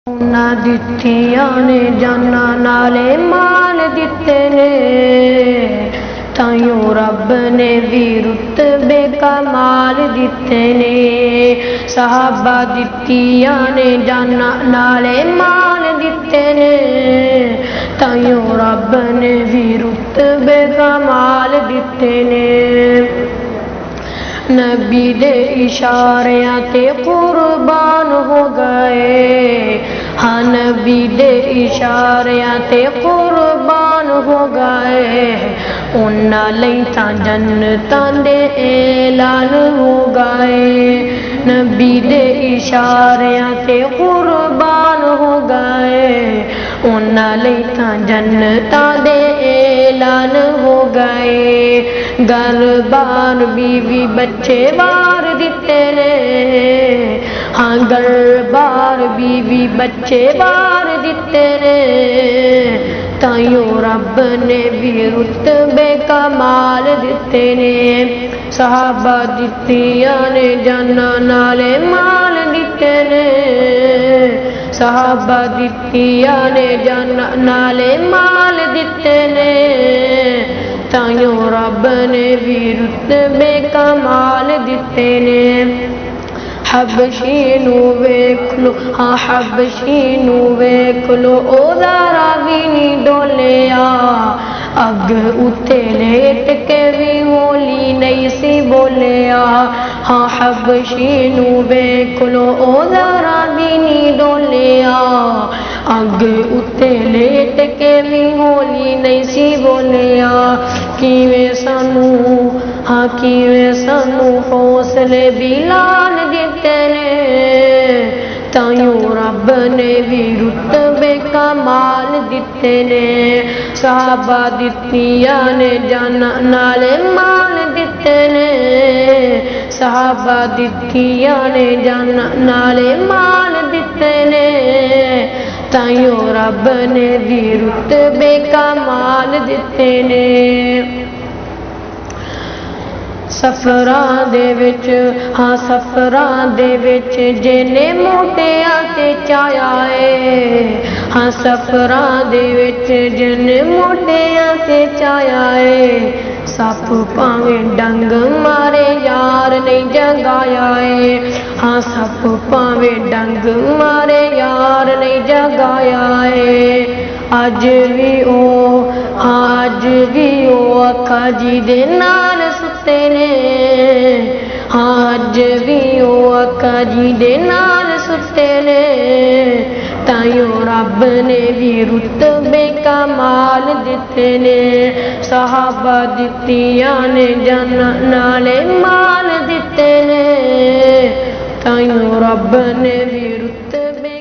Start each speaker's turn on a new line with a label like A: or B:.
A: उन्हां दित्तियां ने जाना नाले माल दिते ने, ताइयों रब ने भी रुतबे कमाल दिते ने। सहाबा दित्तियां ने जाना नाले माल दिते ने, ताइयों रब ने भी रुतबे कमाल दिते ने। नबी दे इशारियां ते कुर्बान हो गए, हाँ नबी दे इशारियां ते कुर्बान हो गए। उन्हां लई तां जन्नतां दे ऐलान हो गए। नबी दे इशारियां ते कुर्बान हो गए, उन्हां लई तां जन्नतां दे ऐलान हो गए। घर बार बीवी बच्चे बार दिते ने, हाँ घर बार बीवी बच्चे बार दिते ने, ताइयों रब ने भी रुतबे कमाल दिते ने। सहाबा दित्तियां ने जाना नाले माल दिते ने, सहाबा दित्तियां ने जाना नाले माल दिते ने, ताइयों रब ने भी रुतबे कमाल दिते ने। हबशी नू वेख लो, हाँ हबशी नू वेख लो, ओदा रावी नी डोलिया। अग उते लेट के भी होली नहीं सी बोलिया। हाँ हबशी नू वेख लो, ओदा रावी नी डोलिया। अग उते लेट के भी होली नहीं सी बोलिया। किवें सानू, हाँ किवें सानू हौसले बिलाल दिते ने, ताइयों रब ने भी रुतबे कमाल दिते ने। सहाबा दित्तियां ने जाना नाले माल दिते ने, सहाबा दित्तियां ने जाना नाले माल दिते ने, ताइयों रब ने भी रुतबे कमाल दिते ने। सफरां दे विच, हाँ सफरां दे विच जिन्ने मोटियां ते चाया है, हाँ सफरां दे विच जिन्ने मोटियां ते चाया है। सप भावें डंग मारे यार नहीं जगाया है, हाँ सप भावें डंग मारे यार नहीं जगाया है। अज भी ओ, हाँ अज भी ओ अखा जी दे नाल सुते ने, हाँ अज भी ओ अखा जी दे नाल सुते ने, ताइयों रब ने भी रुतबे कमाल दिते ने। सहाबा दित्तियां ने जाना नाले माल दिते ने, ताइयों रब ने भी रुतबे